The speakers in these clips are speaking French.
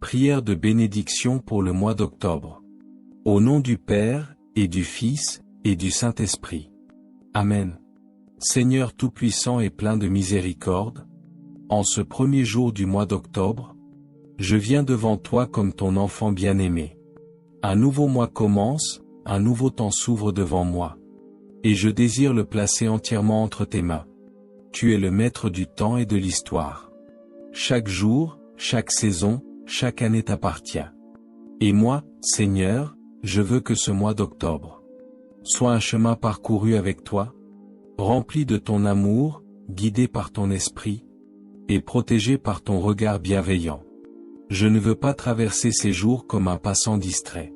Prière de bénédiction pour le mois d'octobre. Au nom du Père, et du Fils, et du Saint-Esprit. Amen. Seigneur Tout-Puissant et plein de miséricorde, en ce premier jour du mois d'octobre, je viens devant toi comme ton enfant bien-aimé. Un nouveau mois commence, un nouveau temps s'ouvre devant moi. Et je désire le placer entièrement entre tes mains. Tu es le maître du temps et de l'histoire. Chaque jour, chaque saison, chaque année t'appartient. Et moi, Seigneur, je veux que ce mois d'octobre soit un chemin parcouru avec toi, rempli de ton amour, guidé par ton esprit, et protégé par ton regard bienveillant. Je ne veux pas traverser ces jours comme un passant distrait.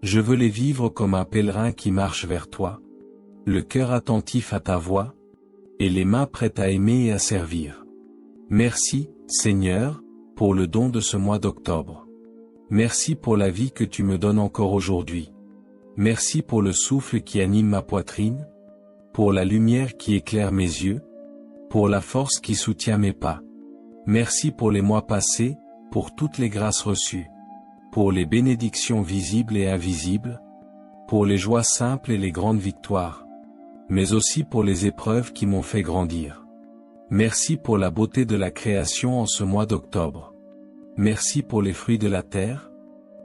Je veux les vivre comme un pèlerin qui marche vers toi, le cœur attentif à ta voix, et les mains prêtes à aimer et à servir. Merci, Seigneur, pour le don de ce mois d'octobre. Merci pour la vie que tu me donnes encore aujourd'hui. Merci pour le souffle qui anime ma poitrine, pour la lumière qui éclaire mes yeux, pour la force qui soutient mes pas. Merci pour les mois passés, pour toutes les grâces reçues, pour les bénédictions visibles et invisibles, pour les joies simples et les grandes victoires, mais aussi pour les épreuves qui m'ont fait grandir. Merci pour la beauté de la création en ce mois d'octobre. Merci pour les fruits de la terre,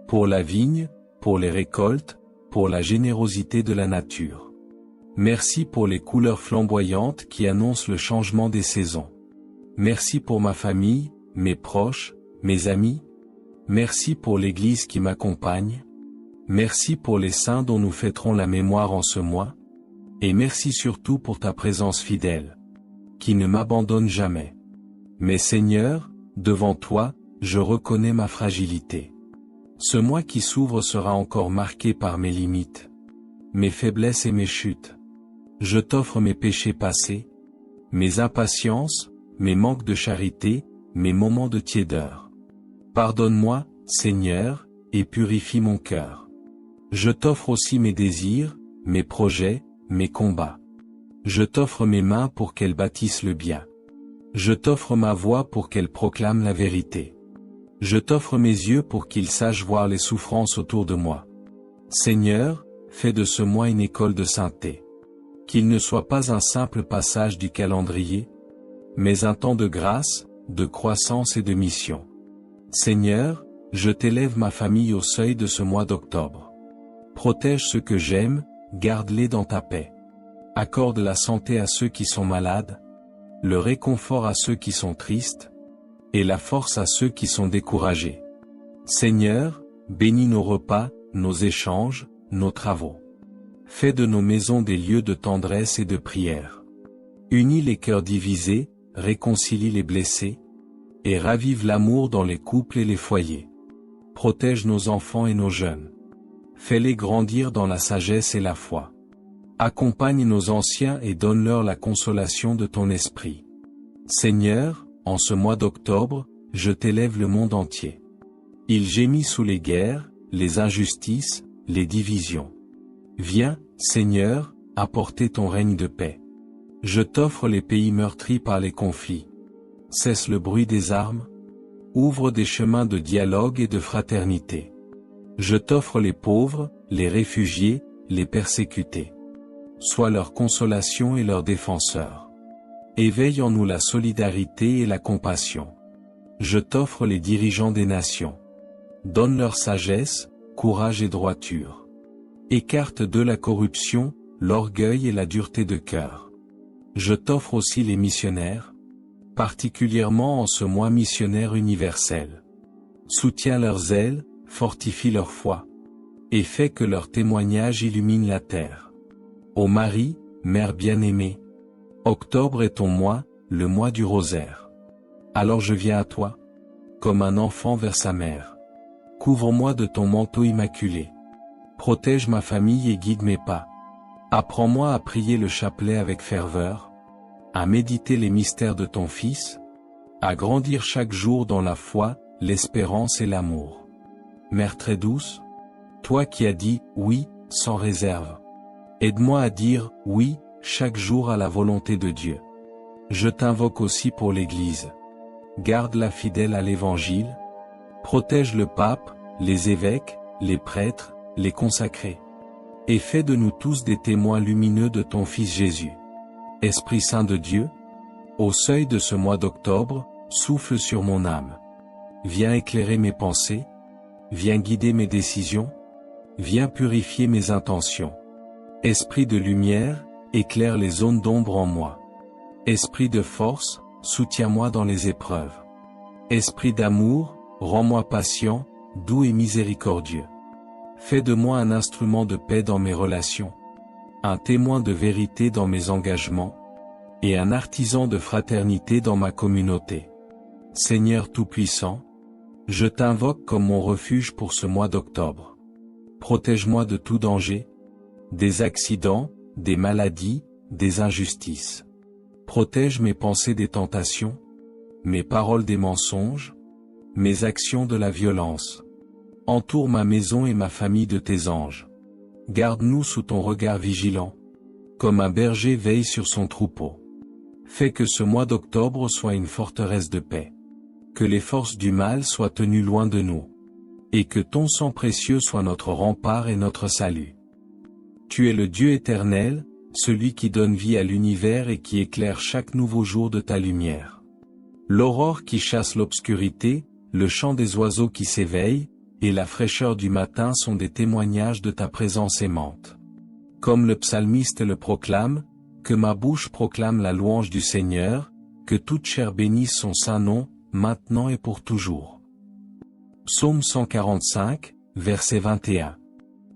pour la vigne, pour les récoltes, pour la générosité de la nature. Merci pour les couleurs flamboyantes qui annoncent le changement des saisons. Merci pour ma famille, mes proches, mes amis. Merci pour l'Église qui m'accompagne. Merci pour les saints dont nous fêterons la mémoire en ce mois. Et merci surtout pour ta présence fidèle, qui ne m'abandonne jamais. Mais Seigneur, devant toi, je reconnais ma fragilité. Ce mois qui s'ouvre sera encore marqué par mes limites, mes faiblesses et mes chutes. Je t'offre mes péchés passés, mes impatiences, mes manques de charité, mes moments de tiédeur. Pardonne-moi, Seigneur, et purifie mon cœur. Je t'offre aussi mes désirs, mes projets, mes combats. Je t'offre mes mains pour qu'elles bâtissent le bien. Je t'offre ma voix pour qu'elle proclame la vérité. Je t'offre mes yeux pour qu'ils sachent voir les souffrances autour de moi. Seigneur, fais de ce mois une école de sainteté. Qu'il ne soit pas un simple passage du calendrier, mais un temps de grâce, de croissance et de mission. Seigneur, je t'élève ma famille au seuil de ce mois d'octobre. Protège ceux que j'aime, garde-les dans ta paix. Accorde la santé à ceux qui sont malades, le réconfort à ceux qui sont tristes, et la force à ceux qui sont découragés. Seigneur, bénis nos repas, nos échanges, nos travaux. Fais de nos maisons des lieux de tendresse et de prière. Unis les cœurs divisés, réconcilie les blessés, et ravive l'amour dans les couples et les foyers. Protège nos enfants et nos jeunes. Fais-les grandir dans la sagesse et la foi. Accompagne nos anciens et donne-leur la consolation de ton esprit. Seigneur, en ce mois d'octobre, je t'élève le monde entier. Il gémit sous les guerres, les injustices, les divisions. Viens, Seigneur, apporter ton règne de paix. Je t'offre les pays meurtris par les conflits. Cesse le bruit des armes. Ouvre des chemins de dialogue et de fraternité. Je t'offre les pauvres, les réfugiés, les persécutés. Sois leur consolation et leur défenseur. Éveille en nous la solidarité et la compassion. Je t'offre les dirigeants des nations. Donne leur sagesse, courage et droiture. Écarte d'eux la corruption, l'orgueil et la dureté de cœur. Je t'offre aussi les missionnaires, particulièrement en ce mois missionnaire universel. Soutiens leur zèle, fortifie leur foi, et fais que leur témoignage illumine la terre. Ô Marie, Mère bien-aimée, octobre est ton mois, le mois du rosaire. Alors je viens à toi, comme un enfant vers sa mère. Couvre-moi de ton manteau immaculé. Protège ma famille et guide mes pas. Apprends-moi à prier le chapelet avec ferveur, à méditer les mystères de ton Fils, à grandir chaque jour dans la foi, l'espérance et l'amour. Mère très douce, toi qui as dit « oui » sans réserve, aide-moi à dire « oui » chaque jour à la volonté de Dieu. Je t'invoque aussi pour l'Église. Garde-la fidèle à l'Évangile, Protège le pape, les évêques, les prêtres, les consacrés. Et fais de nous tous des témoins lumineux de ton Fils Jésus. Esprit Saint de Dieu, au seuil de ce mois d'octobre, souffle sur mon âme. Viens éclairer mes pensées, viens guider mes décisions, viens purifier mes intentions. Esprit de lumière, éclaire les zones d'ombre en moi. Esprit de force, soutiens-moi dans les épreuves. Esprit d'amour, rends-moi patient, doux et miséricordieux. Fais de moi un instrument de paix dans mes relations, un témoin de vérité dans mes engagements, et un artisan de fraternité dans ma communauté. Seigneur Tout-Puissant, je t'invoque comme mon refuge pour ce mois d'octobre. Protège-moi de tout danger, des accidents, des maladies, des injustices. Protège mes pensées des tentations, mes paroles des mensonges, mes actions de la violence. Entoure ma maison et ma famille de tes anges. Garde-nous sous ton regard vigilant, comme un berger veille sur son troupeau. Fais que ce mois d'octobre soit une forteresse de paix. Que les forces du mal soient tenues loin de nous. Et que ton sang précieux soit notre rempart et notre salut. Tu es le Dieu éternel, celui qui donne vie à l'univers et qui éclaire chaque nouveau jour de ta lumière. L'aurore qui chasse l'obscurité, le chant des oiseaux qui s'éveillent, et la fraîcheur du matin sont des témoignages de ta présence aimante. Comme le psalmiste le proclame, que ma bouche proclame la louange du Seigneur, que toute chair bénisse son saint nom, maintenant et pour toujours. Psaume 145, verset 21.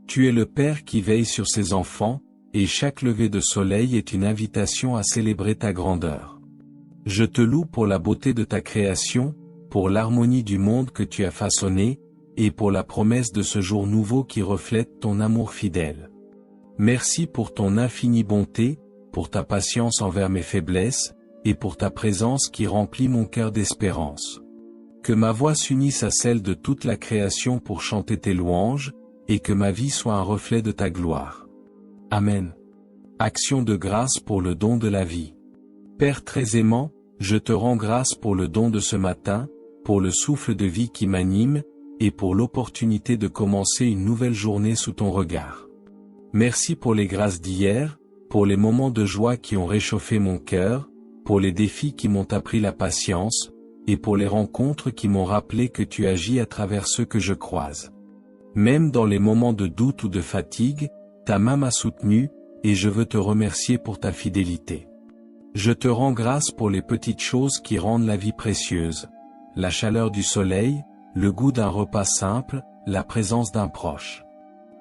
Tu es le Père qui veille sur ses enfants, et chaque lever de soleil est une invitation à célébrer ta grandeur. Je te loue pour la beauté de ta création, pour l'harmonie du monde que tu as façonné, et pour la promesse de ce jour nouveau qui reflète ton amour fidèle. Merci pour ton infinie bonté, pour ta patience envers mes faiblesses, et pour ta présence qui remplit mon cœur d'espérance. Que ma voix s'unisse à celle de toute la création pour chanter tes louanges, et que ma vie soit un reflet de ta gloire. Amen. Action de grâce pour le don de la vie. Père très aimant, je te rends grâce pour le don de ce matin, pour le souffle de vie qui m'anime, et pour l'opportunité de commencer une nouvelle journée sous ton regard. Merci pour les grâces d'hier, pour les moments de joie qui ont réchauffé mon cœur, pour les défis qui m'ont appris la patience, et pour les rencontres qui m'ont rappelé que tu agis à travers ceux que je croise. Même dans les moments de doute ou de fatigue, ta main m'a soutenu, et je veux te remercier pour ta fidélité. Je te rends grâce pour les petites choses qui rendent la vie précieuse, la chaleur du soleil, le goût d'un repas simple, la présence d'un proche.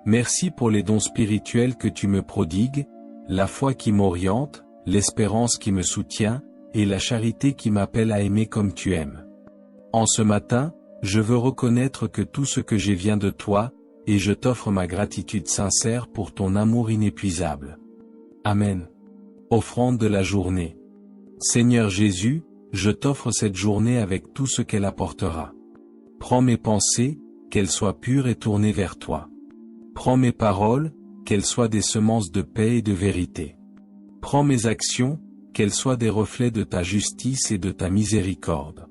Merci pour les dons spirituels que tu me prodigues, la foi qui m'oriente, l'espérance qui me soutient, et la charité qui m'appelle à aimer comme tu aimes. En ce matin, je veux reconnaître que tout ce que j'ai vient de toi, et je t'offre ma gratitude sincère pour ton amour inépuisable. Amen. Offrande de la journée. Seigneur Jésus, je t'offre cette journée avec tout ce qu'elle apportera. Prends mes pensées, qu'elles soient pures et tournées vers toi. Prends mes paroles, qu'elles soient des semences de paix et de vérité. Prends mes actions, qu'elles soient des reflets de ta justice et de ta miséricorde.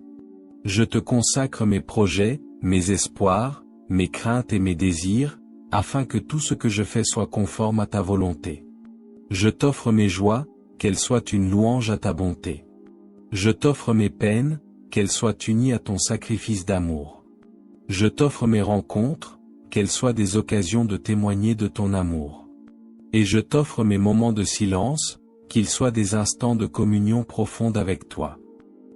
Je te consacre mes projets, mes espoirs, mes craintes et mes désirs, afin que tout ce que je fais soit conforme à ta volonté. Je t'offre mes joies, qu'elles soient une louange à ta bonté. Je t'offre mes peines, qu'elles soient unies à ton sacrifice d'amour. Je t'offre mes rencontres, qu'elles soient des occasions de témoigner de ton amour. Et je t'offre mes moments de silence, qu'ils soient des instants de communion profonde avec toi.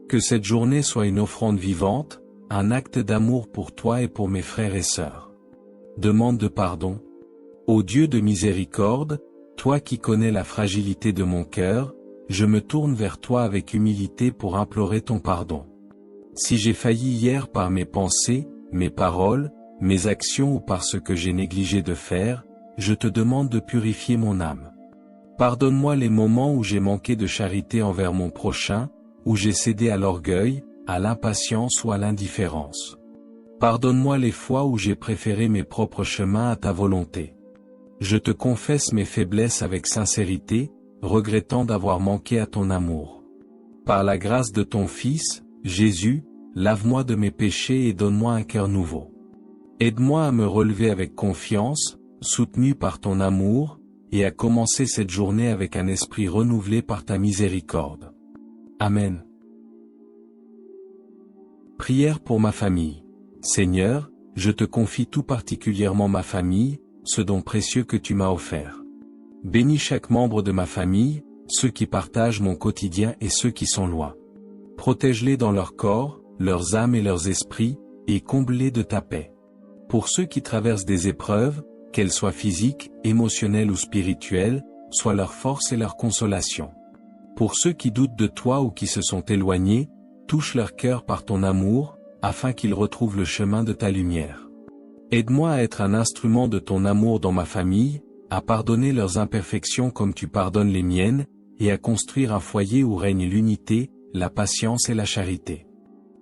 Que cette journée soit une offrande vivante, un acte d'amour pour toi et pour mes frères et sœurs. Demande de pardon. Ô Dieu de miséricorde, toi qui connais la fragilité de mon cœur, je me tourne vers toi avec humilité pour implorer ton pardon. Si j'ai failli hier par mes pensées, mes paroles, mes actions ou par ce que j'ai négligé de faire, je te demande de purifier mon âme. Pardonne-moi les moments où j'ai manqué de charité envers mon prochain, où j'ai cédé à l'orgueil, à l'impatience ou à l'indifférence. Pardonne-moi les fois où j'ai préféré mes propres chemins à ta volonté. Je te confesse mes faiblesses avec sincérité, regrettant d'avoir manqué à ton amour. Par la grâce de ton Fils, Jésus, lave-moi de mes péchés et donne-moi un cœur nouveau. Aide-moi à me relever avec confiance, soutenu par ton amour, et à commencer cette journée avec un esprit renouvelé par ta miséricorde. Amen. Prière pour ma famille. Seigneur, je te confie tout particulièrement ma famille, ce don précieux que tu m'as offert. Bénis chaque membre de ma famille, ceux qui partagent mon quotidien et ceux qui sont loin. Protège-les dans leur corps, leurs âmes et leurs esprits, et comble-les de ta paix. Pour ceux qui traversent des épreuves, qu'elles soient physiques, émotionnelles ou spirituelles, sois leur force et leur consolation. Pour ceux qui doutent de toi ou qui se sont éloignés, touche leur cœur par ton amour, afin qu'ils retrouvent le chemin de ta lumière. Aide-moi à être un instrument de ton amour dans ma famille, à pardonner leurs imperfections comme tu pardonnes les miennes, et à construire un foyer où règne l'unité, la patience et la charité.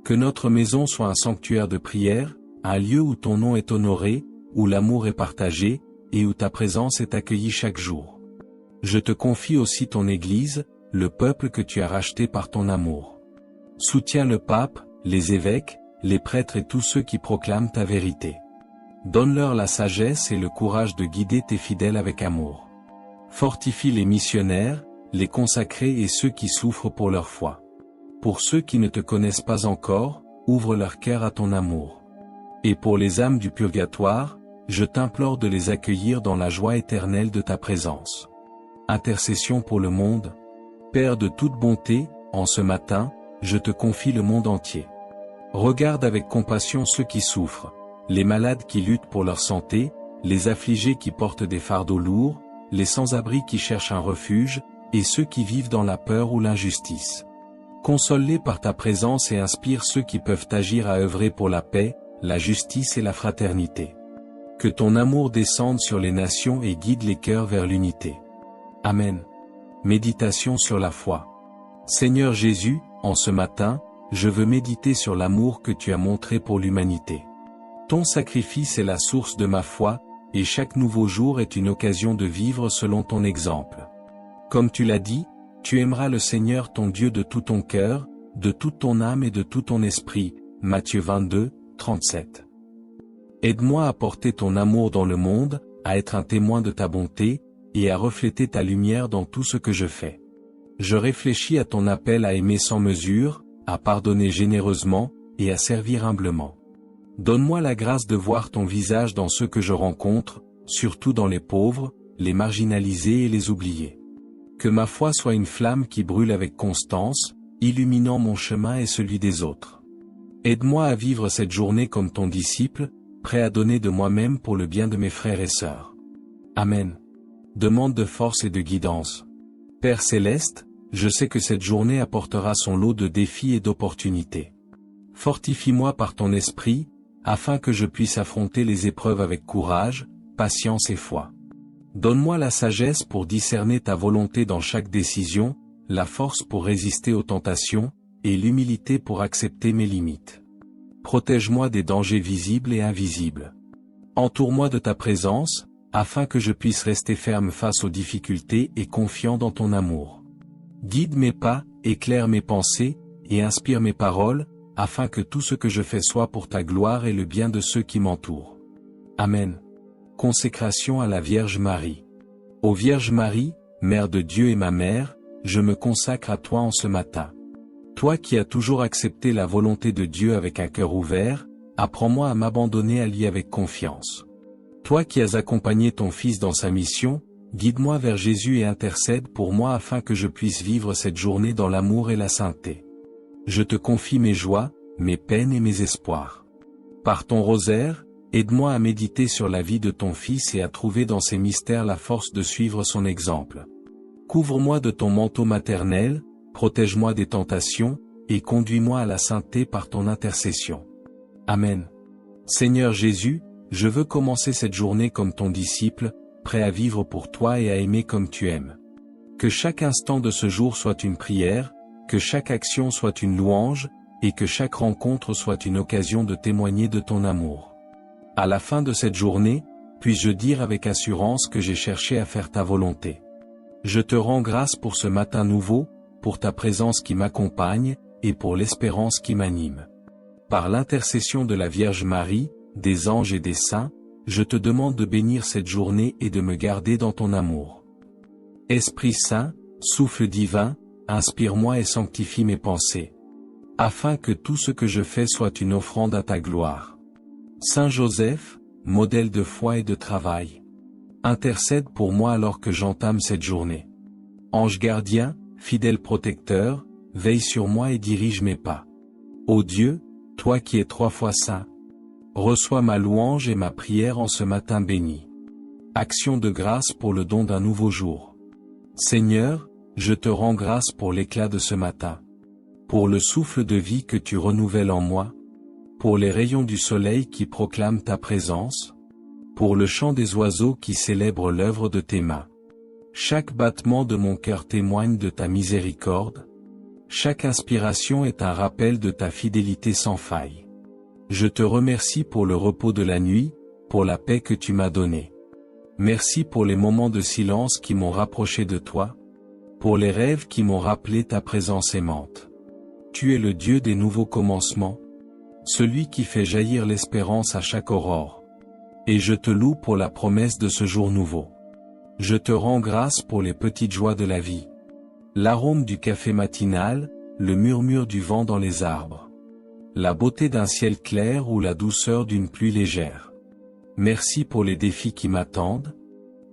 Que notre maison soit un sanctuaire de prière, un lieu où ton nom est honoré, où l'amour est partagé, et où ta présence est accueillie chaque jour. Je te confie aussi ton Église, le peuple que tu as racheté par ton amour. Soutiens le pape, les évêques, les prêtres et tous ceux qui proclament ta vérité. Donne-leur la sagesse et le courage de guider tes fidèles avec amour. Fortifie les missionnaires, les consacrés et ceux qui souffrent pour leur foi. Pour ceux qui ne te connaissent pas encore, ouvre leur cœur à ton amour. Et pour les âmes du purgatoire, je t'implore de les accueillir dans la joie éternelle de ta présence. Intercession pour le monde. Père de toute bonté, en ce matin, je te confie le monde entier. Regarde avec compassion ceux qui souffrent, les malades qui luttent pour leur santé, les affligés qui portent des fardeaux lourds, les sans-abri qui cherchent un refuge, et ceux qui vivent dans la peur ou l'injustice. Console-les par ta présence et inspire ceux qui peuvent agir à œuvrer pour la paix, la justice et la fraternité. Que ton amour descende sur les nations et guide les cœurs vers l'unité. Amen. Méditation sur la foi. Seigneur Jésus, en ce matin, je veux méditer sur l'amour que tu as montré pour l'humanité. Ton sacrifice est la source de ma foi, et chaque nouveau jour est une occasion de vivre selon ton exemple. Comme tu l'as dit, tu aimeras le Seigneur ton Dieu de tout ton cœur, de toute ton âme et de tout ton esprit. Matthieu 22, 37. Aide-moi à porter ton amour dans le monde, à être un témoin de ta bonté, et à refléter ta lumière dans tout ce que je fais. Je réfléchis à ton appel à aimer sans mesure, à pardonner généreusement, et à servir humblement. Donne-moi la grâce de voir ton visage dans ceux que je rencontre, surtout dans les pauvres, les marginalisés et les oubliés. Que ma foi soit une flamme qui brûle avec constance, illuminant mon chemin et celui des autres. Aide-moi à vivre cette journée comme ton disciple, prêt à donner de moi-même pour le bien de mes frères et sœurs. Amen. Demande de force et de guidance. Père céleste, je sais que cette journée apportera son lot de défis et d'opportunités. Fortifie-moi par ton esprit, afin que je puisse affronter les épreuves avec courage, patience et foi. Donne-moi la sagesse pour discerner ta volonté dans chaque décision, la force pour résister aux tentations, et l'humilité pour accepter mes limites. Protège-moi des dangers visibles et invisibles. Entoure-moi de ta présence, afin que je puisse rester ferme face aux difficultés et confiant dans ton amour. Guide mes pas, éclaire mes pensées, et inspire mes paroles, afin que tout ce que je fais soit pour ta gloire et le bien de ceux qui m'entourent. Amen. Consécration à la Vierge Marie. Ô Vierge Marie, Mère de Dieu et ma mère, je me consacre à toi en ce matin. Toi qui as toujours accepté la volonté de Dieu avec un cœur ouvert, apprends-moi à m'abandonner à lui avec confiance. Toi qui as accompagné ton Fils dans sa mission, guide-moi vers Jésus et intercède pour moi afin que je puisse vivre cette journée dans l'amour et la sainteté. Je te confie mes joies, mes peines et mes espoirs. Par ton rosaire, aide-moi à méditer sur la vie de ton Fils et à trouver dans ses mystères la force de suivre son exemple. Couvre-moi de ton manteau maternel, protège-moi des tentations, et conduis-moi à la sainteté par ton intercession. Amen. Seigneur Jésus, je veux commencer cette journée comme ton disciple, prêt à vivre pour toi et à aimer comme tu aimes. Que chaque instant de ce jour soit une prière, que chaque action soit une louange, et que chaque rencontre soit une occasion de témoigner de ton amour. À la fin de cette journée, puis-je dire avec assurance que j'ai cherché à faire ta volonté. Je te rends grâce pour ce matin nouveau, pour ta présence qui m'accompagne, et pour l'espérance qui m'anime. Par l'intercession de la Vierge Marie, des anges et des saints, je te demande de bénir cette journée et de me garder dans ton amour. Esprit Saint, souffle divin, inspire-moi et sanctifie mes pensées, afin que tout ce que je fais soit une offrande à ta gloire. Saint Joseph, modèle de foi et de travail, intercède pour moi alors que j'entame cette journée. Ange gardien, fidèle protecteur, veille sur moi et dirige mes pas. Ô Dieu, toi qui es 3 fois saint, reçois ma louange et ma prière en ce matin béni. Action de grâce pour le don d'un nouveau jour. Seigneur, je te rends grâce pour l'éclat de ce matin, pour le souffle de vie que tu renouvelles en moi, pour les rayons du soleil qui proclament ta présence, pour le chant des oiseaux qui célèbrent l'œuvre de tes mains. Chaque battement de mon cœur témoigne de ta miséricorde, chaque inspiration est un rappel de ta fidélité sans faille. Je te remercie pour le repos de la nuit, pour la paix que tu m'as donnée. Merci pour les moments de silence qui m'ont rapproché de toi, pour les rêves qui m'ont rappelé ta présence aimante. Tu es le Dieu des nouveaux commencements, celui qui fait jaillir l'espérance à chaque aurore. Et je te loue pour la promesse de ce jour nouveau. Je te rends grâce pour les petites joies de la vie. L'arôme du café matinal, le murmure du vent dans les arbres, la beauté d'un ciel clair ou la douceur d'une pluie légère. Merci pour les défis qui m'attendent,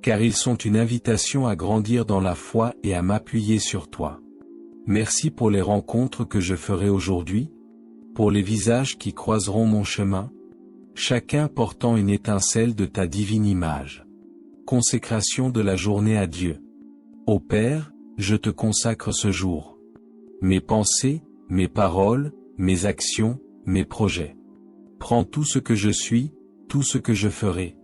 car ils sont une invitation à grandir dans la foi et à m'appuyer sur toi. Merci pour les rencontres que je ferai aujourd'hui, pour les visages qui croiseront mon chemin, chacun portant une étincelle de ta divine image. Consécration de la journée à Dieu. Ô Père, je te consacre ce jour. Mes pensées, mes paroles, mes actions, mes projets. Prends tout ce que je suis, tout ce que je ferai,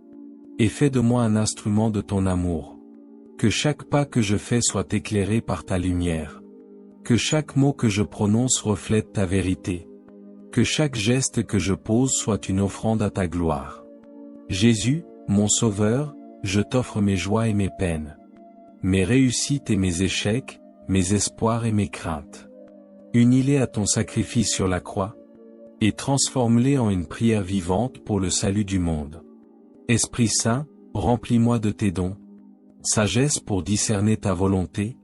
et fais de moi un instrument de ton amour. Que chaque pas que je fais soit éclairé par ta lumière. Que chaque mot que je prononce reflète ta vérité. Que chaque geste que je pose soit une offrande à ta gloire. Jésus, mon Sauveur, je t'offre mes joies et mes peines, mes réussites et mes échecs, mes espoirs et mes craintes. Unis-les à ton sacrifice sur la croix, et transforme-les en une prière vivante pour le salut du monde. Esprit Saint, remplis-moi de tes dons, sagesse pour discerner ta volonté,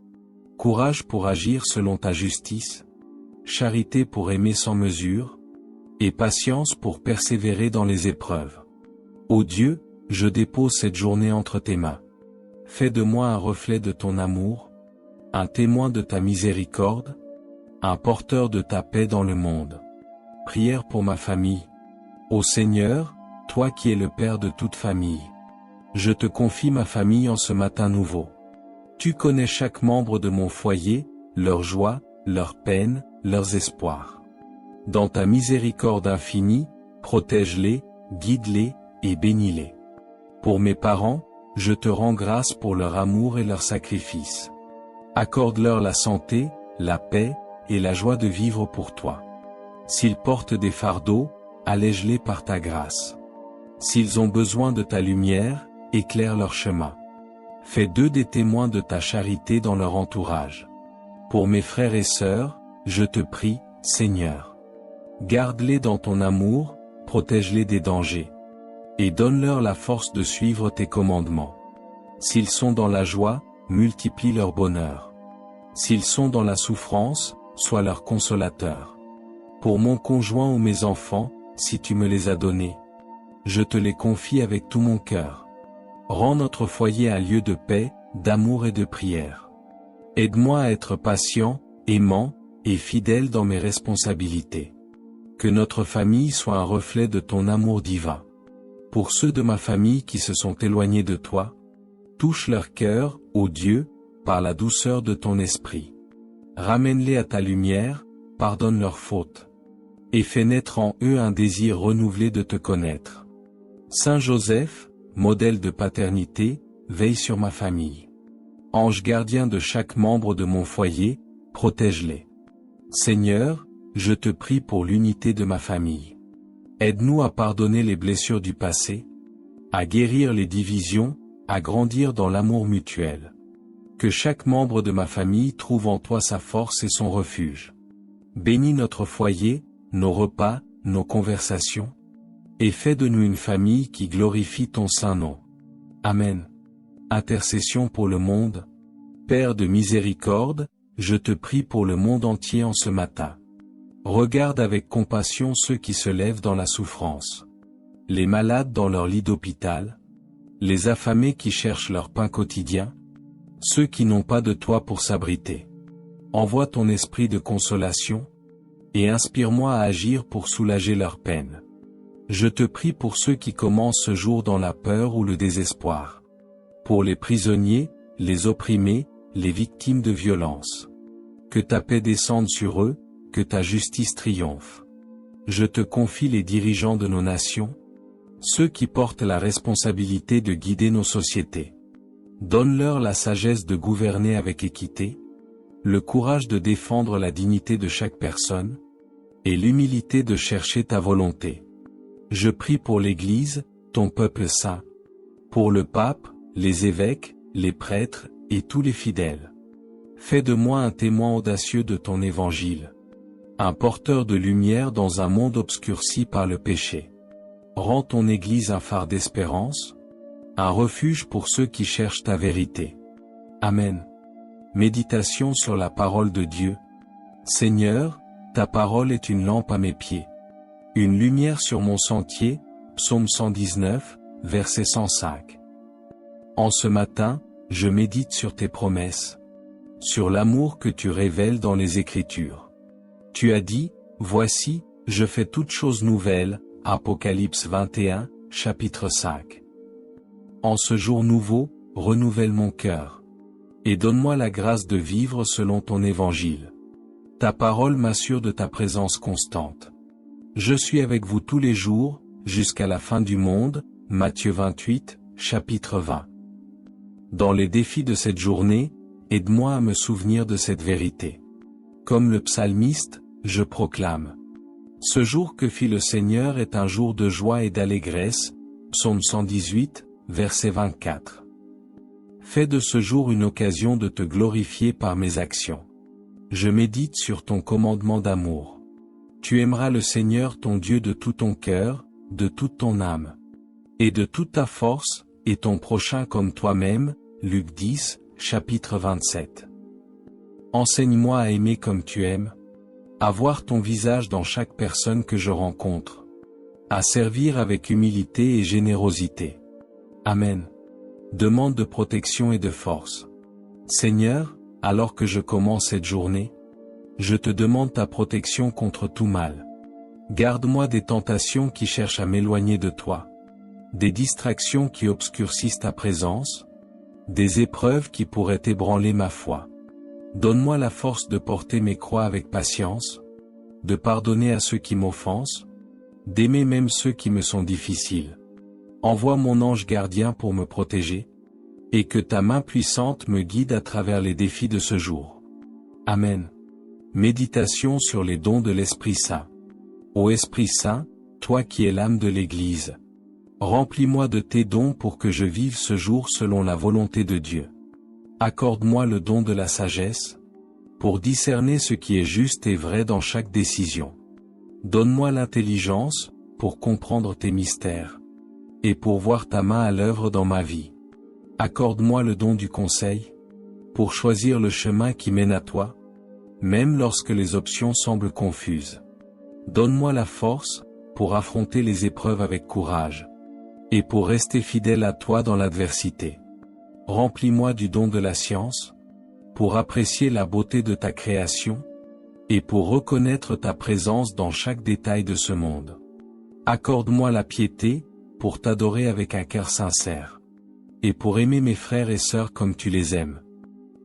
courage pour agir selon ta justice, charité pour aimer sans mesure, et patience pour persévérer dans les épreuves. Ô Dieu, je dépose cette journée entre tes mains. Fais de moi un reflet de ton amour, un témoin de ta miséricorde, un porteur de ta paix dans le monde. Prière pour ma famille. Ô Seigneur, toi qui es le Père de toute famille, je te confie ma famille en ce matin nouveau. Tu connais chaque membre de mon foyer, leurs joies, leurs peines, leurs espoirs. Dans ta miséricorde infinie, protège-les, guide-les, et bénis-les. Pour mes parents, je te rends grâce pour leur amour et leur sacrifice. Accorde-leur la santé, la paix, et la joie de vivre pour toi. S'ils portent des fardeaux, allège-les par ta grâce. S'ils ont besoin de ta lumière, éclaire leur chemin. Fais d'eux des témoins de ta charité dans leur entourage. Pour mes frères et sœurs, je te prie, Seigneur. Garde-les dans ton amour, protège-les des dangers. Et donne-leur la force de suivre tes commandements. S'ils sont dans la joie, multiplie leur bonheur. S'ils sont dans la souffrance, sois leur consolateur. Pour mon conjoint ou mes enfants, si tu me les as donnés, je te les confie avec tout mon cœur. Rends notre foyer un lieu de paix, d'amour et de prière. Aide-moi à être patient, aimant, et fidèle dans mes responsabilités. Que notre famille soit un reflet de ton amour divin. Pour ceux de ma famille qui se sont éloignés de toi, touche leur cœur, ô Dieu, par la douceur de ton esprit. Ramène-les à ta lumière, pardonne leurs fautes, et fais naître en eux un désir renouvelé de te connaître. Saint Joseph, modèle de paternité, veille sur ma famille. Ange gardien de chaque membre de mon foyer, protège-les. Seigneur, je te prie pour l'unité de ma famille. Aide-nous à pardonner les blessures du passé, à guérir les divisions, à grandir dans l'amour mutuel. Que chaque membre de ma famille trouve en toi sa force et son refuge. Bénis notre foyer, nos repas, nos conversations, et fais de nous une famille qui glorifie ton saint nom. Amen. Intercession pour le monde. Père de miséricorde, je te prie pour le monde entier en ce matin. Regarde avec compassion ceux qui se lèvent dans la souffrance. Les malades dans leur lit d'hôpital. Les affamés qui cherchent leur pain quotidien. Ceux qui n'ont pas de toit pour s'abriter. Envoie ton esprit de consolation, et inspire-moi à agir pour soulager leur peine. Je te prie pour ceux qui commencent ce jour dans la peur ou le désespoir. Pour les prisonniers, les opprimés, les victimes de violences. Que ta paix descende sur eux, que ta justice triomphe. Je te confie les dirigeants de nos nations, ceux qui portent la responsabilité de guider nos sociétés. Donne-leur la sagesse de gouverner avec équité, le courage de défendre la dignité de chaque personne, et l'humilité de chercher ta volonté. Je prie pour l'Église, ton peuple saint, pour le pape, les évêques, les prêtres, et tous les fidèles. Fais de moi un témoin audacieux de ton évangile. Un porteur de lumière dans un monde obscurci par le péché. Rends ton Église un phare d'espérance, un refuge pour ceux qui cherchent ta vérité. Amen. Méditation sur la parole de Dieu. Seigneur, ta parole est une lampe à mes pieds. Une lumière sur mon sentier, Psaume 119, verset 105. En ce matin, je médite sur tes promesses, sur l'amour que tu révèles dans les Écritures. Tu as dit, voici, je fais toutes choses nouvelles, Apocalypse 21, chapitre 5. En ce jour nouveau, renouvelle mon cœur. Et donne-moi la grâce de vivre selon ton évangile. Ta parole m'assure de ta présence constante. Je suis avec vous tous les jours, jusqu'à la fin du monde, Matthieu 28, chapitre 20. Dans les défis de cette journée, aide-moi à me souvenir de cette vérité. Comme le psalmiste, je proclame. Ce jour que fit le Seigneur est un jour de joie et d'allégresse, Psaume 118, verset 24. Fais de ce jour une occasion de te glorifier par mes actions. Je médite sur ton commandement d'amour. Tu aimeras le Seigneur ton Dieu de tout ton cœur, de toute ton âme, et de toute ta force, et ton prochain comme toi-même, Luc 10, chapitre 27. Enseigne-moi à aimer comme tu aimes, à voir ton visage dans chaque personne que je rencontre, à servir avec humilité et générosité. Amen. Demande de protection et de force. Seigneur, alors que je commence cette journée, je te demande ta protection contre tout mal. Garde-moi des tentations qui cherchent à m'éloigner de toi, des distractions qui obscurcissent ta présence, des épreuves qui pourraient ébranler ma foi. Donne-moi la force de porter mes croix avec patience, de pardonner à ceux qui m'offensent, d'aimer même ceux qui me sont difficiles. Envoie mon ange gardien pour me protéger, et que ta main puissante me guide à travers les défis de ce jour. Amen. Méditation sur les dons de l'Esprit Saint. Ô Esprit Saint, toi qui es l'âme de l'Église, remplis-moi de tes dons pour que je vive ce jour selon la volonté de Dieu. Accorde-moi le don de la sagesse, pour discerner ce qui est juste et vrai dans chaque décision. Donne-moi l'intelligence, pour comprendre tes mystères, et pour voir ta main à l'œuvre dans ma vie. Accorde-moi le don du conseil, pour choisir le chemin qui mène à toi, même lorsque les options semblent confuses. Donne-moi la force, pour affronter les épreuves avec courage, et pour rester fidèle à toi dans l'adversité. Remplis-moi du don de la science, pour apprécier la beauté de ta création, et pour reconnaître ta présence dans chaque détail de ce monde. Accorde-moi la piété, pour t'adorer avec un cœur sincère, et pour aimer mes frères et sœurs comme tu les aimes.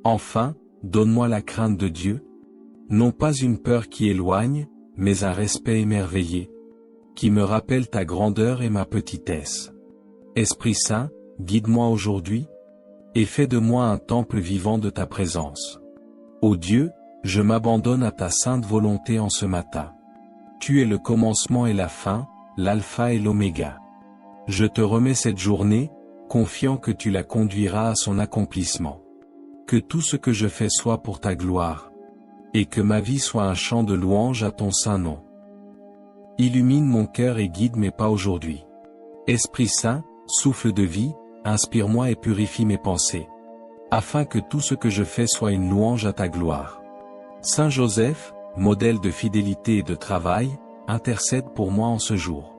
Enfin, donne-moi la crainte de Dieu, non pas une peur qui éloigne, mais un respect émerveillé, qui me rappelle ta grandeur et ma petitesse. Esprit Saint, guide-moi aujourd'hui, et fais de moi un temple vivant de ta présence. Ô Dieu, je m'abandonne à ta sainte volonté en ce matin. Tu es le commencement et la fin, l'alpha et l'oméga. Je te remets cette journée, confiant que tu la conduiras à son accomplissement. Que tout ce que je fais soit pour ta gloire, et que ma vie soit un chant de louange à ton saint nom. Illumine mon cœur et guide mes pas aujourd'hui. Esprit Saint, souffle de vie, inspire-moi et purifie mes pensées, afin que tout ce que je fais soit une louange à ta gloire. Saint Joseph, modèle de fidélité et de travail, intercède pour moi en ce jour.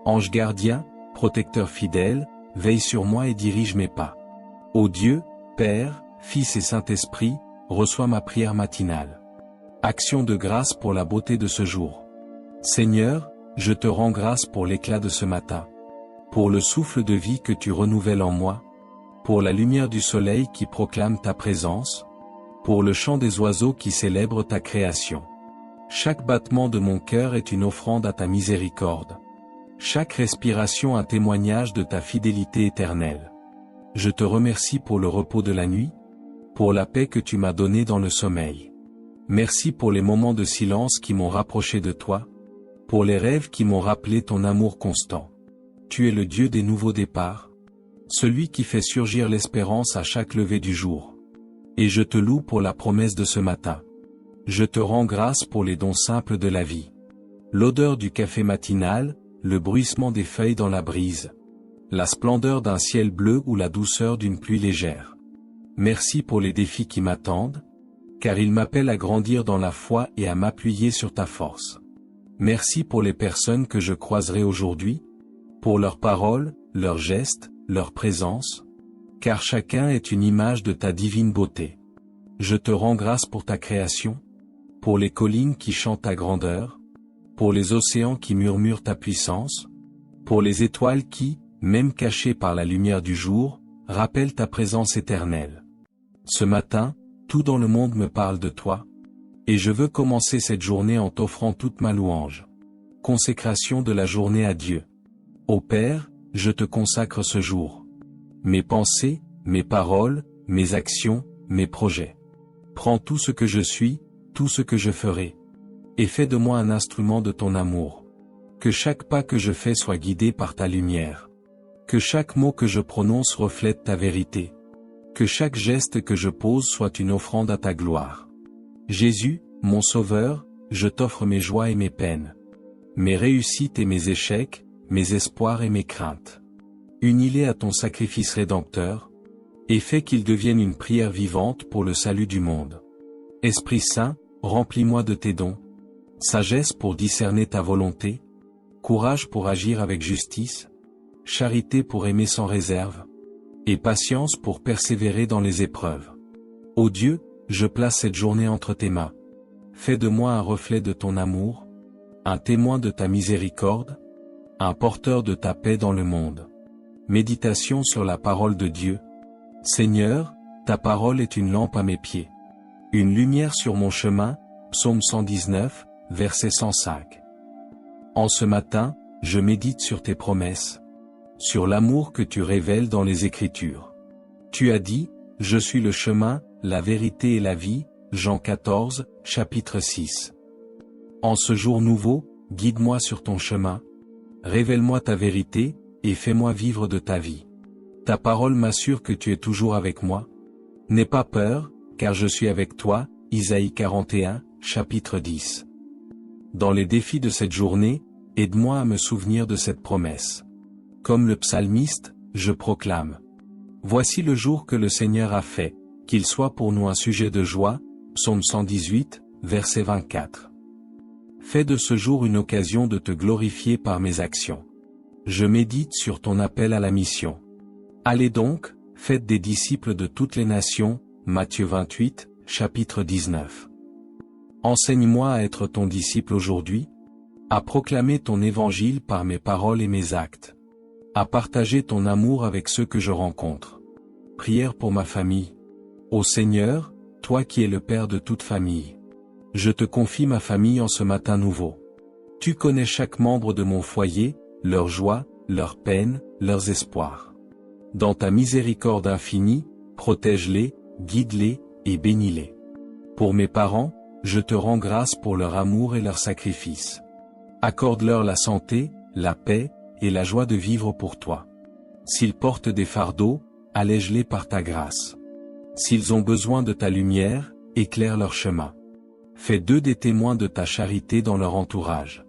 Ange gardien, protecteur fidèle, veille sur moi et dirige mes pas. Ô Dieu, Père, Fils et Saint-Esprit, reçois ma prière matinale. Action de grâce pour la beauté de ce jour. Seigneur, je te rends grâce pour l'éclat de ce matin, pour le souffle de vie que tu renouvelles en moi, pour la lumière du soleil qui proclame ta présence, pour le chant des oiseaux qui célèbrent ta création. Chaque battement de mon cœur est une offrande à ta miséricorde. Chaque respiration un témoignage de ta fidélité éternelle. Je te remercie pour le repos de la nuit, pour la paix que tu m'as donnée dans le sommeil. Merci pour les moments de silence qui m'ont rapproché de toi, pour les rêves qui m'ont rappelé ton amour constant. Tu es le Dieu des nouveaux départs, celui qui fait surgir l'espérance à chaque lever du jour. Et je te loue pour la promesse de ce matin. Je te rends grâce pour les dons simples de la vie. L'odeur du café matinal, le bruissement des feuilles dans la brise, la splendeur d'un ciel bleu ou la douceur d'une pluie légère. Merci pour les défis qui m'attendent, car ils m'appellent à grandir dans la foi et à m'appuyer sur ta force. Merci pour les personnes que je croiserai aujourd'hui, pour leurs paroles, leurs gestes, leur présence, car chacun est une image de ta divine beauté. Je te rends grâce pour ta création, pour les collines qui chantent ta grandeur, pour les océans qui murmurent ta puissance, pour les étoiles qui, même cachées par la lumière du jour, rappellent ta présence éternelle. Ce matin, tout dans le monde me parle de toi, et je veux commencer cette journée en t'offrant toute ma louange. Consécration de la journée à Dieu. Ô Père, je te consacre ce jour. Mes pensées, mes paroles, mes actions, mes projets. Prends tout ce que je suis, tout ce que je ferai, et fais de moi un instrument de ton amour. Que chaque pas que je fais soit guidé par ta lumière. Que chaque mot que je prononce reflète ta vérité. Que chaque geste que je pose soit une offrande à ta gloire. Jésus, mon Sauveur, je t'offre mes joies et mes peines, mes réussites et mes échecs, mes espoirs et mes craintes. Unis-les à ton sacrifice rédempteur, et fais qu'ils deviennent une prière vivante pour le salut du monde. Esprit Saint, remplis-moi de tes dons, sagesse pour discerner ta volonté, courage pour agir avec justice, charité pour aimer sans réserve, et patience pour persévérer dans les épreuves. Ô Dieu, je place cette journée entre tes mains. Fais de moi un reflet de ton amour, un témoin de ta miséricorde, un porteur de ta paix dans le monde. Méditation sur la parole de Dieu. Seigneur, ta parole est une lampe à mes pieds, une lumière sur mon chemin. Psaume 119, verset 105. En ce matin, je médite sur tes promesses, sur l'amour que tu révèles dans les Écritures. Tu as dit, je suis le chemin, la vérité et la vie, Jean 14, chapitre 6. En ce jour nouveau, guide-moi sur ton chemin, révèle-moi ta vérité, et fais-moi vivre de ta vie. Ta parole m'assure que tu es toujours avec moi. N'aie pas peur, car je suis avec toi, Isaïe 41, chapitre 10. Dans les défis de cette journée, aide-moi à me souvenir de cette promesse. Comme le psalmiste, je proclame. Voici le jour que le Seigneur a fait, qu'il soit pour nous un sujet de joie, Psaume 118, verset 24. Fais de ce jour une occasion de te glorifier par mes actions. Je médite sur ton appel à la mission. Allez donc, faites des disciples de toutes les nations, Matthieu 28, chapitre 19. Enseigne-moi à être ton disciple aujourd'hui, à proclamer ton évangile par mes paroles et mes actes, à partager ton amour avec ceux que je rencontre. Prière pour ma famille. Ô Seigneur, toi qui es le Père de toute famille, je te confie ma famille en ce matin nouveau. Tu connais chaque membre de mon foyer, leurs joies, leurs peines, leurs espoirs. Dans ta miséricorde infinie, protège-les, guide-les, et bénis-les. Pour mes parents, je te rends grâce pour leur amour et leur sacrifice. Accorde-leur la santé, la paix, et la joie de vivre pour toi. S'ils portent des fardeaux, allège-les par ta grâce. S'ils ont besoin de ta lumière, éclaire leur chemin. Fais d'eux des témoins de ta charité dans leur entourage.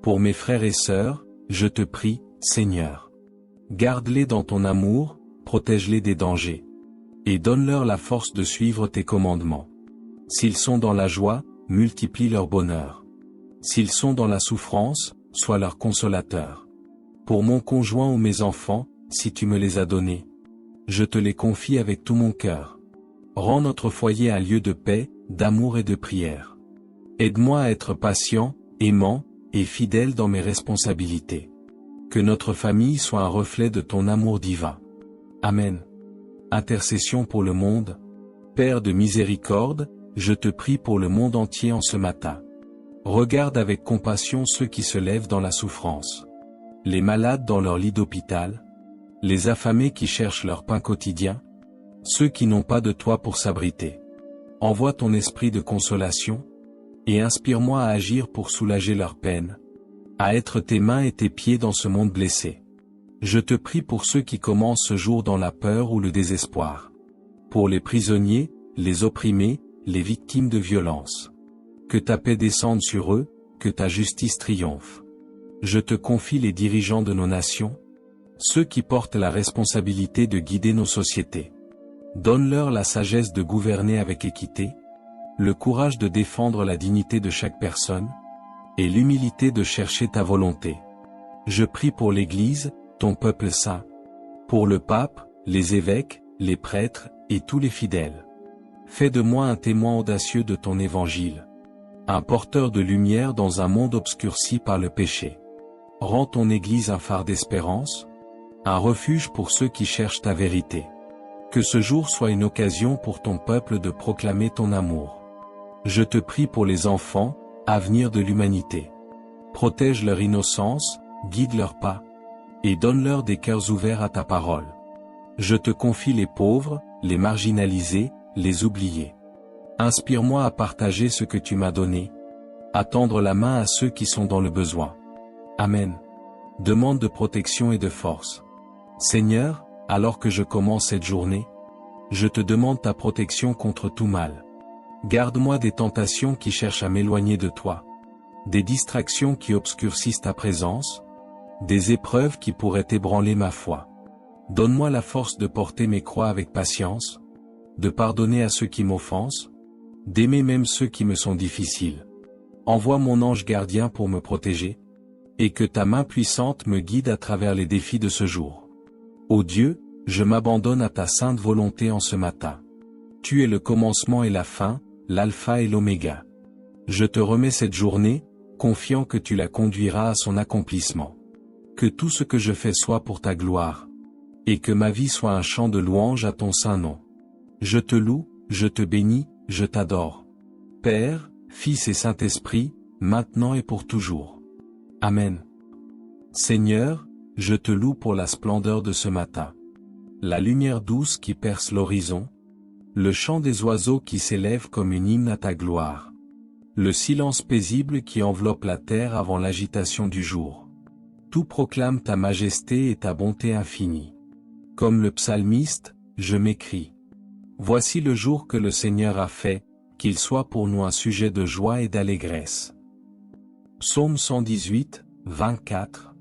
Pour mes frères et sœurs, je te prie, Seigneur. Garde-les dans ton amour, protège-les des dangers. Et donne-leur la force de suivre tes commandements. S'ils sont dans la joie, multiplie leur bonheur. S'ils sont dans la souffrance, sois leur consolateur. Pour mon conjoint ou mes enfants, si tu me les as donnés, je te les confie avec tout mon cœur. Rends notre foyer un lieu de paix, d'amour et de prière. Aide-moi à être patient, aimant, et fidèle dans mes responsabilités. Que notre famille soit un reflet de ton amour divin. Amen. Intercession pour le monde. Père de miséricorde, je te prie pour le monde entier en ce matin. Regarde avec compassion ceux qui se lèvent dans la souffrance. Les malades dans leur lit d'hôpital. Les affamés qui cherchent leur pain quotidien. Ceux qui n'ont pas de toit pour s'abriter. Envoie ton esprit de consolation, et inspire-moi à agir pour soulager leur peine, à être tes mains et tes pieds dans ce monde blessé. Je te prie pour ceux qui commencent ce jour dans la peur ou le désespoir. Pour les prisonniers, les opprimés, les victimes de violences. Que ta paix descende sur eux, que ta justice triomphe. Je te confie les dirigeants de nos nations, ceux qui portent la responsabilité de guider nos sociétés. Donne-leur la sagesse de gouverner avec équité, le courage de défendre la dignité de chaque personne, et l'humilité de chercher ta volonté. Je prie pour l'Église, ton peuple saint, pour le pape, les évêques, les prêtres, et tous les fidèles. Fais de moi un témoin audacieux de ton évangile, un porteur de lumière dans un monde obscurci par le péché. Rends ton Église un phare d'espérance, un refuge pour ceux qui cherchent ta vérité. Que ce jour soit une occasion pour ton peuple de proclamer ton amour. Je te prie pour les enfants, avenir de l'humanité. Protège leur innocence, guide leurs pas, et donne-leur des cœurs ouverts à ta parole. Je te confie les pauvres, les marginalisés, les oubliés. Inspire-moi à partager ce que tu m'as donné, à tendre la main à ceux qui sont dans le besoin. Amen. Demande de protection et de force. Seigneur, alors que je commence cette journée, je te demande ta protection contre tout mal. Garde-moi des tentations qui cherchent à m'éloigner de toi, des distractions qui obscurcissent ta présence, des épreuves qui pourraient ébranler ma foi. Donne-moi la force de porter mes croix avec patience, de pardonner à ceux qui m'offensent, d'aimer même ceux qui me sont difficiles. Envoie mon ange gardien pour me protéger, et que ta main puissante me guide à travers les défis de ce jour. Ô Dieu, je m'abandonne à ta sainte volonté en ce matin. Tu es le commencement et la fin, l'alpha et l'oméga. Je te remets cette journée, confiant que tu la conduiras à son accomplissement. Que tout ce que je fais soit pour ta gloire, et que ma vie soit un chant de louange à ton saint nom. Je te loue, je te bénis, je t'adore. Père, Fils et Saint-Esprit, maintenant et pour toujours. Amen. Seigneur, je te loue pour la splendeur de ce matin. La lumière douce qui perce l'horizon, le chant des oiseaux qui s'élève comme une hymne à ta gloire, le silence paisible qui enveloppe la terre avant l'agitation du jour. Tout proclame ta majesté et ta bonté infinie. Comme le psalmiste, je m'écrie. Voici le jour que le Seigneur a fait, qu'il soit pour nous un sujet de joie et d'allégresse. Psaume 118, 24.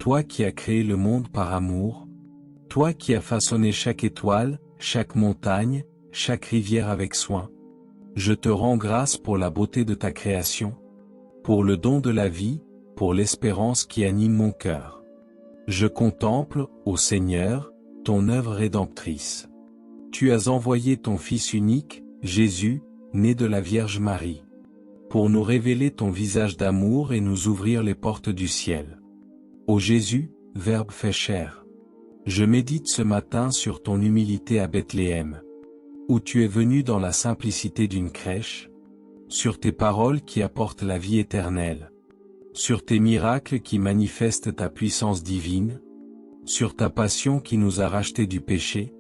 Toi qui as créé le monde par amour, toi qui as façonné chaque étoile, chaque montagne, chaque rivière avec soin, je te rends grâce pour la beauté de ta création, pour le don de la vie, pour l'espérance qui anime mon cœur. Je contemple, ô Seigneur, ton œuvre rédemptrice. Tu as envoyé ton Fils unique, Jésus, né de la Vierge Marie, pour nous révéler ton visage d'amour et nous ouvrir les portes du ciel. Ô Jésus, Verbe fait chair, je médite ce matin sur ton humilité à Bethléem, où tu es venu dans la simplicité d'une crèche, sur tes paroles qui apportent la vie éternelle, sur tes miracles qui manifestent ta puissance divine, sur ta passion qui nous a rachetés du péché,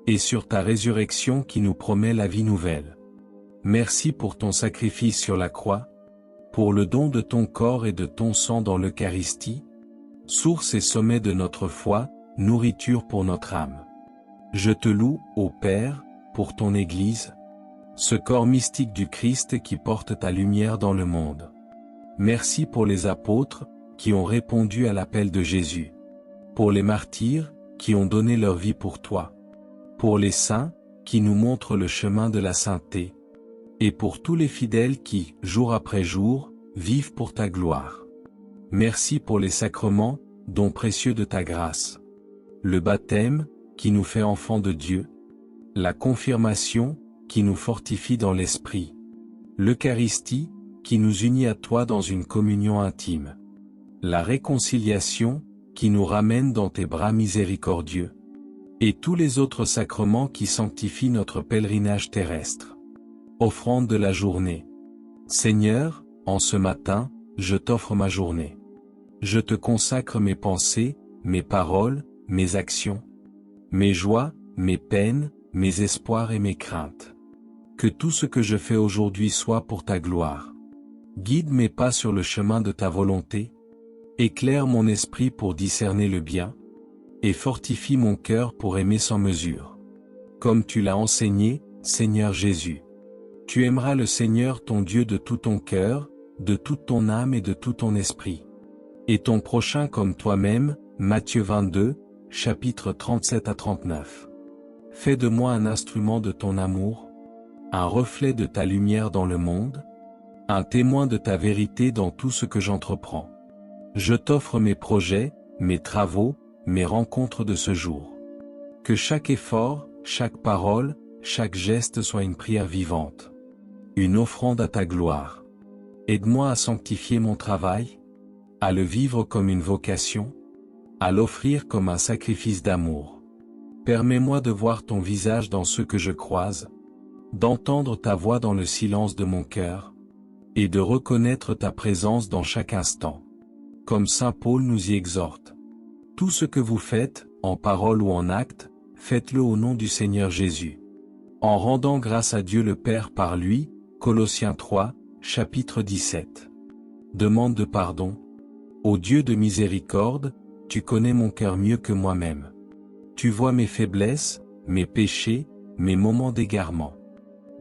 et sur ta résurrection qui nous promet la vie nouvelle. Merci pour ton sacrifice sur la croix, pour le don de ton corps et de ton sang dans l'Eucharistie, source et sommet de notre foi, nourriture pour notre âme. Je te loue, ô Père, pour ton Église, ce corps mystique du Christ qui porte ta lumière dans le monde. Merci pour les apôtres, qui ont répondu à l'appel de Jésus. Pour les martyrs, qui ont donné leur vie pour toi. Pour les saints, qui nous montrent le chemin de la sainteté. Et pour tous les fidèles qui, jour après jour, vivent pour ta gloire. Merci pour les sacrements, don précieux de ta grâce. Le baptême, qui nous fait enfants de Dieu. La confirmation, qui nous fortifie dans l'esprit. L'Eucharistie, qui nous unit à toi dans une communion intime. La réconciliation, qui nous ramène dans tes bras miséricordieux. Et tous les autres sacrements qui sanctifient notre pèlerinage terrestre. Offrande de la journée. Seigneur, en ce matin, je t'offre ma journée. Je te consacre mes pensées, mes paroles, mes actions, mes joies, mes peines, mes espoirs et mes craintes. Que tout ce que je fais aujourd'hui soit pour ta gloire. Guide mes pas sur le chemin de ta volonté. Éclaire mon esprit pour discerner le bien. Et fortifie mon cœur pour aimer sans mesure. Comme tu l'as enseigné, Seigneur Jésus. Tu aimeras le Seigneur ton Dieu de tout ton cœur, de toute ton âme et de tout ton esprit. Et ton prochain comme toi-même, Matthieu 22, chapitres 37 à 39. Fais de moi un instrument de ton amour, un reflet de ta lumière dans le monde, un témoin de ta vérité dans tout ce que j'entreprends. Je t'offre mes projets, mes travaux, mes rencontres de ce jour. Que chaque effort, chaque parole, chaque geste soit une prière vivante. Une offrande à ta gloire. Aide-moi à sanctifier mon travail, à le vivre comme une vocation, à l'offrir comme un sacrifice d'amour. Permets-moi de voir ton visage dans ceux que je croise, d'entendre ta voix dans le silence de mon cœur, et de reconnaître ta présence dans chaque instant. Comme saint Paul nous y exhorte. Tout ce que vous faites, en parole ou en acte, faites-le au nom du Seigneur Jésus. En rendant grâce à Dieu le Père par lui, Colossiens 3, chapitre 17. Demande de pardon. Ô Dieu de miséricorde, tu connais mon cœur mieux que moi-même. Tu vois mes faiblesses, mes péchés, mes moments d'égarement.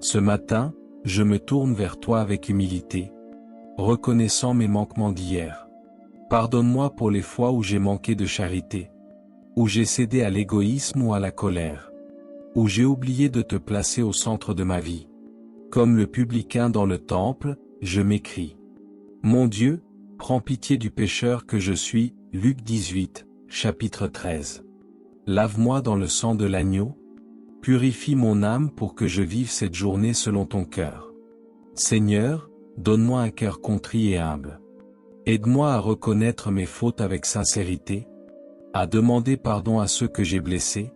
Ce matin, je me tourne vers toi avec humilité, reconnaissant mes manquements d'hier. Pardonne-moi pour les fois où j'ai manqué de charité, où j'ai cédé à l'égoïsme ou à la colère, où j'ai oublié de te placer au centre de ma vie. Comme le publicain dans le temple, je m'écrie. Mon Dieu, prends pitié du pécheur que je suis, Luc 18, chapitre 13. Lave-moi dans le sang de l'agneau, purifie mon âme pour que je vive cette journée selon ton cœur. Seigneur, donne-moi un cœur contrit et humble. Aide-moi à reconnaître mes fautes avec sincérité, à demander pardon à ceux que j'ai blessés,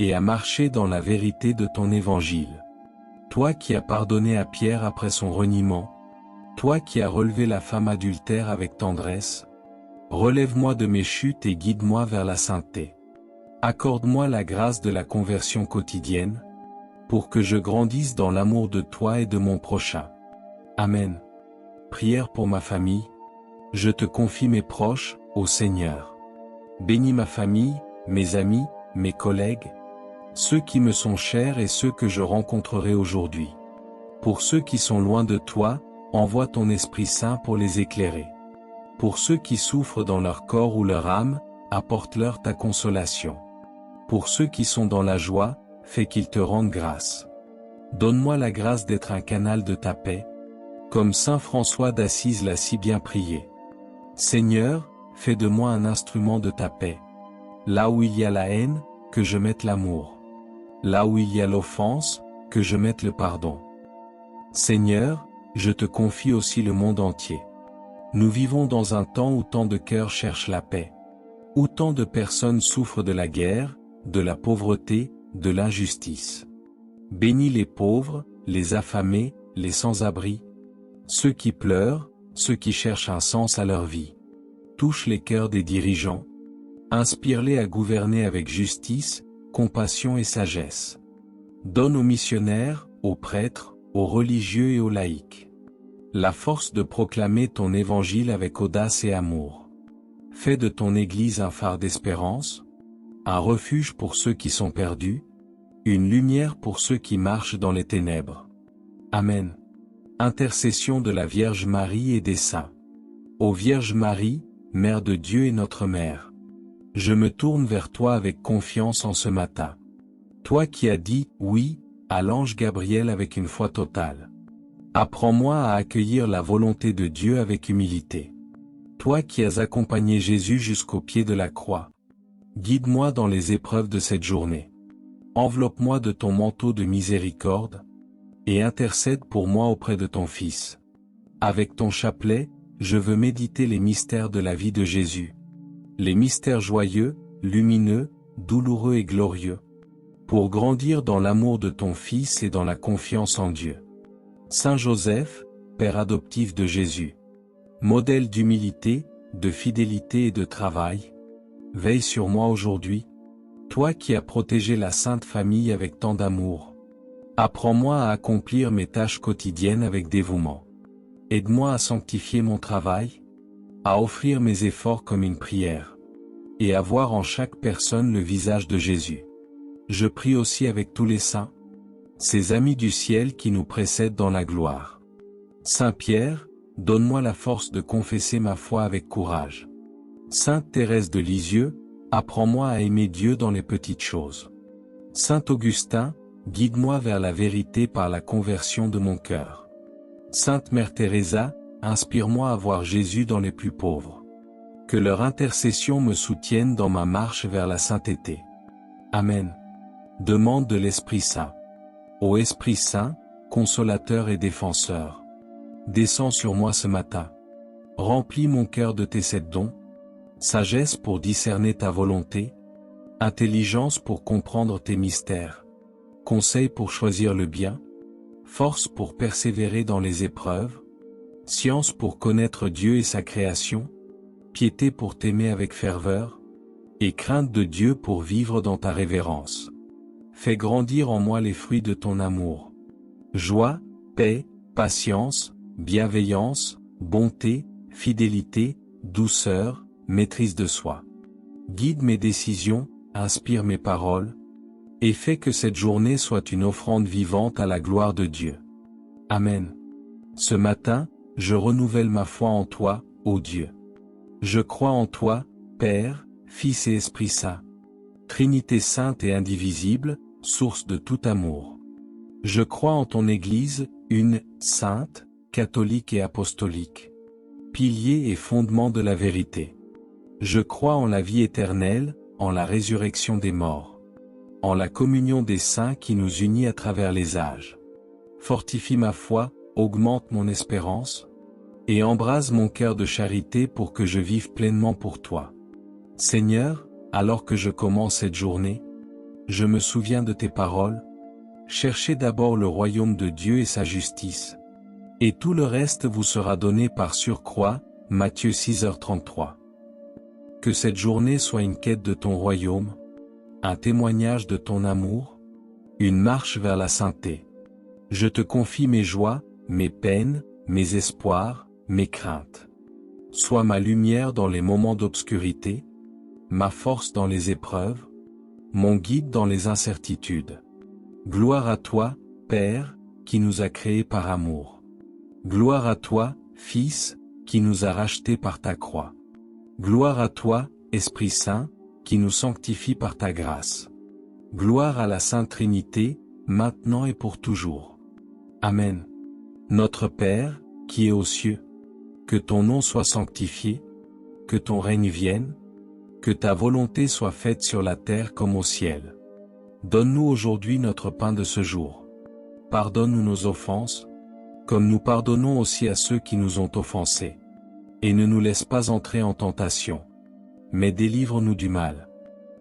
et à marcher dans la vérité de ton évangile. Toi qui as pardonné à Pierre après son reniement, toi qui as relevé la femme adultère avec tendresse, relève-moi de mes chutes et guide-moi vers la sainteté. Accorde-moi la grâce de la conversion quotidienne, pour que je grandisse dans l'amour de toi et de mon prochain. Amen. Prière pour ma famille. Je te confie mes proches, ô Seigneur. Bénis ma famille, mes amis, mes collègues, ceux qui me sont chers et ceux que je rencontrerai aujourd'hui. Pour ceux qui sont loin de toi, envoie ton Esprit Saint pour les éclairer. Pour ceux qui souffrent dans leur corps ou leur âme, apporte-leur ta consolation. Pour ceux qui sont dans la joie, fais qu'ils te rendent grâce. Donne-moi la grâce d'être un canal de ta paix, comme saint François d'Assise l'a si bien prié. Seigneur, fais de moi un instrument de ta paix. Là où il y a la haine, que je mette l'amour. Là où il y a l'offense, que je mette le pardon. Seigneur, je te confie aussi le monde entier. Nous vivons dans un temps où tant de cœurs cherchent la paix. Où tant de personnes souffrent de la guerre, de la pauvreté, de l'injustice. Bénis les pauvres, les affamés, les sans-abri, ceux qui pleurent, ceux qui cherchent un sens à leur vie. Touche les cœurs des dirigeants. Inspire-les à gouverner avec justice, compassion et sagesse. Donne aux missionnaires, aux prêtres, aux religieux et aux laïcs la force de proclamer ton évangile avec audace et amour. Fais de ton Église un phare d'espérance, un refuge pour ceux qui sont perdus, une lumière pour ceux qui marchent dans les ténèbres. Amen. Intercession de la Vierge Marie et des saints. Ô Vierge Marie, Mère de Dieu et notre Mère, je me tourne vers toi avec confiance en ce matin. Toi qui as dit « oui » à l'ange Gabriel avec une foi totale. Apprends-moi à accueillir la volonté de Dieu avec humilité. Toi qui as accompagné Jésus jusqu'au pied de la croix. Guide-moi dans les épreuves de cette journée. Enveloppe-moi de ton manteau de miséricorde, et intercède pour moi auprès de ton Fils. Avec ton chapelet, je veux méditer les mystères de la vie de Jésus. Les mystères joyeux, lumineux, douloureux et glorieux. Pour grandir dans l'amour de ton Fils et dans la confiance en Dieu. Saint Joseph, Père adoptif de Jésus. Modèle d'humilité, de fidélité et de travail. Veille sur moi aujourd'hui. Toi qui as protégé la Sainte Famille avec tant d'amour. Apprends-moi à accomplir mes tâches quotidiennes avec dévouement. Aide-moi à sanctifier mon travail, à offrir mes efforts comme une prière, et à voir en chaque personne le visage de Jésus. Je prie aussi avec tous les saints, ces amis du ciel qui nous précèdent dans la gloire. Saint Pierre, donne-moi la force de confesser ma foi avec courage. Sainte Thérèse de Lisieux, apprends-moi à aimer Dieu dans les petites choses. Saint Augustin, guide-moi vers la vérité par la conversion de mon cœur. Sainte Mère Teresa, inspire-moi à voir Jésus dans les plus pauvres. Que leur intercession me soutienne dans ma marche vers la sainteté. Amen. Demande de l'Esprit Saint. Ô Esprit Saint, consolateur et défenseur, descends sur moi ce matin. Remplis mon cœur de tes 7 dons, sagesse pour discerner ta volonté, intelligence pour comprendre tes mystères, conseil pour choisir le bien, force pour persévérer dans les épreuves, science pour connaître Dieu et sa création, piété pour t'aimer avec ferveur, et crainte de Dieu pour vivre dans ta révérence. Fais grandir en moi les fruits de ton amour. Joie, paix, patience, bienveillance, bonté, fidélité, douceur, maîtrise de soi. Guide mes décisions, inspire mes paroles, et fais que cette journée soit une offrande vivante à la gloire de Dieu. Amen. Ce matin, je renouvelle ma foi en toi, ô Dieu. Je crois en toi, Père, Fils et Esprit Saint. Trinité sainte et indivisible, source de tout amour. Je crois en ton Église, une, sainte, catholique et apostolique. Pilier et fondement de la vérité. Je crois en la vie éternelle, en la résurrection des morts. En la communion des saints qui nous unit à travers les âges. Fortifie ma foi, augmente mon espérance, et embrase mon cœur de charité pour que je vive pleinement pour toi. Seigneur, alors que je commence cette journée, je me souviens de tes paroles. Cherchez d'abord le royaume de Dieu et sa justice. Et tout le reste vous sera donné par surcroît, Matthieu 6h33. Que cette journée soit une quête de ton royaume, un témoignage de ton amour, une marche vers la sainteté. Je te confie mes joies, mes peines, mes espoirs, mes craintes. Sois ma lumière dans les moments d'obscurité, ma force dans les épreuves, mon guide dans les incertitudes. Gloire à toi, Père, qui nous a créés par amour. Gloire à toi, Fils, qui nous a rachetés par ta croix. Gloire à toi, Esprit Saint, qui nous sanctifie par ta grâce. Gloire à la Sainte Trinité, maintenant et pour toujours. Amen. Notre Père, qui es aux cieux, que ton nom soit sanctifié, que ton règne vienne, que ta volonté soit faite sur la terre comme au ciel. Donne-nous aujourd'hui notre pain de ce jour. Pardonne-nous nos offenses, comme nous pardonnons aussi à ceux qui nous ont offensés. Et ne nous laisse pas entrer en tentation, mais délivre-nous du mal.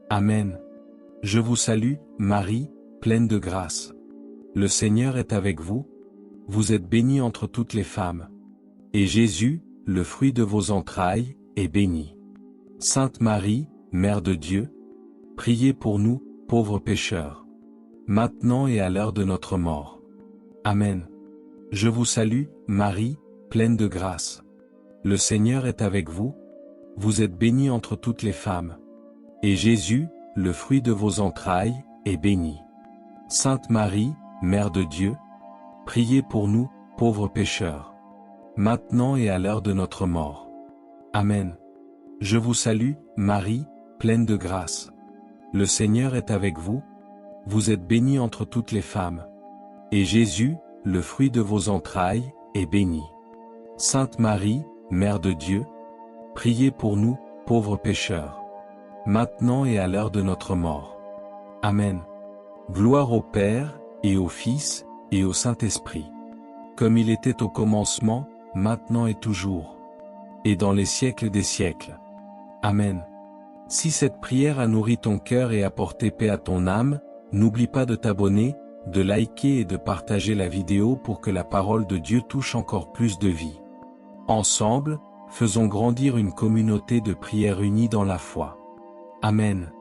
Amen. Je vous salue, Marie, pleine de grâce. Le Seigneur est avec vous. Vous êtes bénie entre toutes les femmes. Et Jésus, le fruit de vos entrailles, est béni. Sainte Marie, Mère de Dieu, priez pour nous, pauvres pécheurs, maintenant et à l'heure de notre mort. Amen. Je vous salue, Marie, pleine de grâce. Le Seigneur est avec vous. Vous êtes bénie entre toutes les femmes. Et Jésus, le fruit de vos entrailles, est béni. Sainte Marie, Mère de Dieu, priez pour nous, pauvres pécheurs, maintenant et à l'heure de notre mort. Amen. Je vous salue, Marie, pleine de grâce. Le Seigneur est avec vous. Vous êtes bénie entre toutes les femmes. Et Jésus, le fruit de vos entrailles, est béni. Sainte Marie, Mère de Dieu, priez pour nous, pauvres pécheurs, maintenant et à l'heure de notre mort. Amen. Gloire au Père, et au Fils, et au Saint-Esprit. Comme il était au commencement, maintenant et toujours. Et dans les siècles des siècles. Amen. Si cette prière a nourri ton cœur et apporté paix à ton âme, n'oublie pas de t'abonner, de liker et de partager la vidéo pour que la parole de Dieu touche encore plus de vies. Ensemble, faisons grandir une communauté de prière unie dans la foi. Amen.